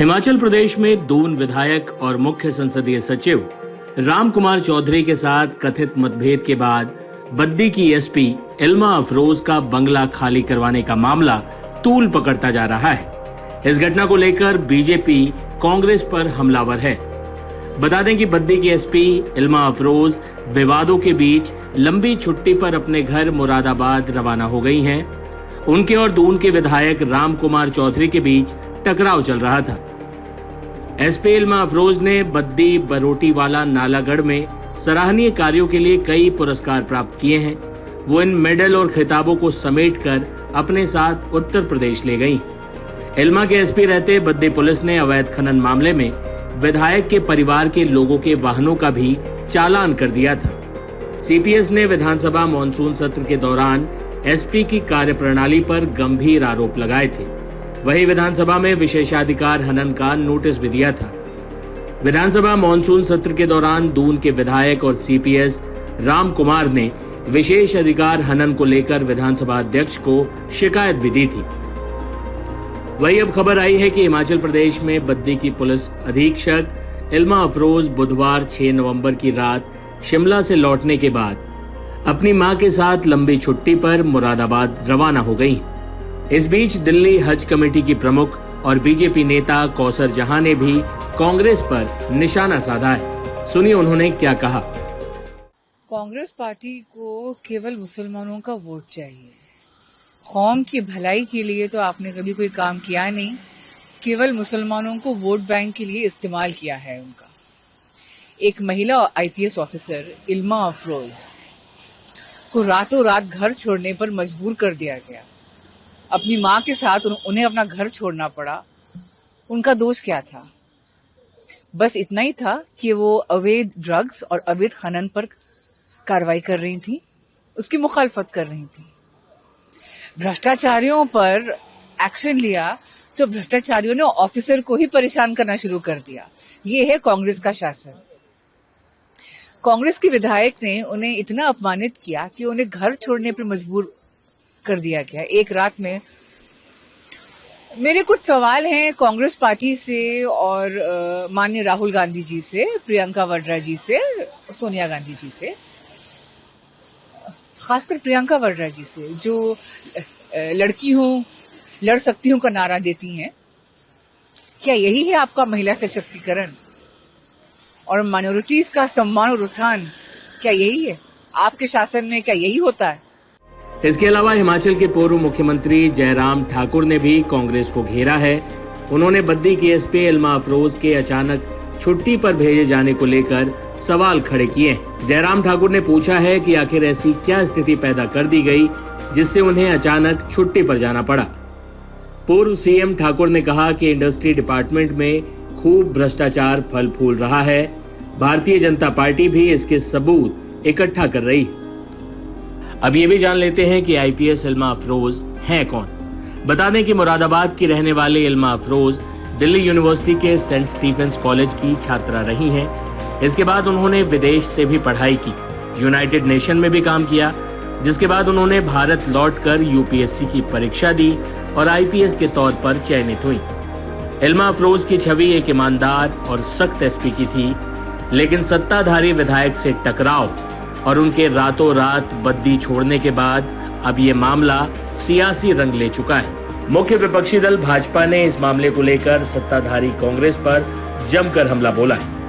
हिमाचल प्रदेश में दून विधायक और मुख्य संसदीय सचिव राम कुमार चौधरी के साथ कथित मतभेद के बाद बद्दी की एसपी इल्मा अफरोज का बंगला खाली करवाने का मामला तूल पकड़ता जा रहा है। इस घटना को लेकर बीजेपी कांग्रेस पर हमलावर है। बता दें कि बद्दी की एसपी इल्मा अफरोज विवादों के बीच लंबी छुट्टी पर अपने घर मुरादाबाद रवाना हो गई हैं। उनके और दून के विधायक राम कुमार चौधरी के बीच टकराव चल रहा था। एसपी इल्मा अफरोज ने बद्दी बरोटीवाला नालागढ़ में सराहनीय कार्यों के लिए कई पुरस्कार प्राप्त किए हैं। वो इन मेडल और खिताबों को समेटकर अपने साथ उत्तर प्रदेश ले गईं। इल्मा के एसपी रहते बद्दी पुलिस ने अवैध खनन मामले में विधायक के परिवार के लोगों के वाहनों का भी चालान कर दिया था। सीपीएस ने विधानसभा मॉनसून सत्र के दौरान एसपी की कार्यप्रणाली पर गंभीर आरोप लगाए थे। वहीं विधानसभा में विशेषाधिकार हनन का नोटिस भी दिया था। विधानसभा मॉनसून सत्र के दौरान दून के विधायक और सीपीएस राम कुमार ने विशेष अधिकार हनन को लेकर विधानसभा अध्यक्ष को शिकायत भी दी थी। वहीं अब खबर आई है कि हिमाचल प्रदेश में बद्दी की पुलिस अधीक्षक इल्मा अफरोज बुधवार 6 नवंबर की रात शिमला से लौटने के बाद अपनी मां के साथ लंबी छुट्टी पर मुरादाबाद रवाना हो गई। इस बीच दिल्ली हज कमेटी की प्रमुख और बीजेपी नेता कौसर जहां ने भी कांग्रेस पर निशाना साधा है। सुनिए उन्होंने क्या कहा। कांग्रेस पार्टी को केवल मुसलमानों का वोट चाहिए। कौम की भलाई के लिए तो आपने कभी कोई काम किया नहीं, केवल मुसलमानों को वोट बैंक के लिए इस्तेमाल किया है उनका। एक महिला आईपीएस ऑफिसर इल्मा अफरोज को रातों रात घर छोड़ने पर मजबूर कर दिया गया। अपनी मां के साथ उन्हें अपना घर छोड़ना पड़ा। उनका दोष क्या था? बस इतना ही था कि वो अवैध ड्रग्स और अवैध खनन पर कार्रवाई कर रही थी, उसकी मुखालफत कर रही थी। भ्रष्टाचारियों पर एक्शन लिया तो भ्रष्टाचारियों ने ऑफिसर को ही परेशान करना शुरू कर दिया। ये है कांग्रेस का शासन। कांग्रेस के विधायक ने उन्हें इतना अपमानित किया कि उन्हें घर छोड़ने पर मजबूर कर दिया गया एक रात में। मेरे कुछ सवाल हैं कांग्रेस पार्टी से और माननीय राहुल गांधी जी से, प्रियंका वाड्रा जी से, सोनिया गांधी जी से, खासकर प्रियंका वाड्रा जी से, जो लड़की हूं, लड़ सकती हूं का नारा देती हैं। क्या यही है आपका महिला सशक्तिकरण और माइनॉरिटीज का सम्मान और उत्थान? क्या यही है आपके शासन में? क्या यही होता है? इसके अलावा हिमाचल के पूर्व मुख्यमंत्री जयराम ठाकुर ने भी कांग्रेस को घेरा है। उन्होंने बद्दी की एसपी इल्मा अफरोज के अचानक छुट्टी पर भेजे जाने को लेकर सवाल खड़े किए। जयराम ठाकुर ने पूछा है कि आखिर ऐसी क्या स्थिति पैदा कर दी गई जिससे उन्हें अचानक छुट्टी पर जाना पड़ा। पूर्व सीएम ठाकुर ने कहा कि इंडस्ट्री डिपार्टमेंट में खूब भ्रष्टाचार फल फूल रहा है। भारतीय जनता पार्टी भी इसके सबूत इकट्ठा कर रही। अब ये भी जान लेते हैं कि आईपीएस इल्मा अफरोज हैं कौन। बता दें कि मुरादाबाद की रहने वाले इल्मा अफरोज दिल्ली यूनिवर्सिटी के सेंट स्टीफेंस कॉलेज की छात्रा रही हैं। इसके बाद उन्होंने विदेश से भी पढ़ाई की, यूनाइटेड नेशन में भी काम किया, जिसके बाद उन्होंने भारत लौटकर यूपीएससी की परीक्षा दी और आईपीएस के तौर पर चयनित हुई। इल्मा अफरोज की छवि एक ईमानदार और सख्त एसपी की थी, लेकिन सत्ताधारी विधायक से टकराव और उनके रातों रात बद्दी छोड़ने के बाद अब ये मामला सियासी रंग ले चुका है। मुख्य विपक्षी दल भाजपा ने इस मामले को लेकर सत्ताधारी कांग्रेस पर जमकर हमला बोला है।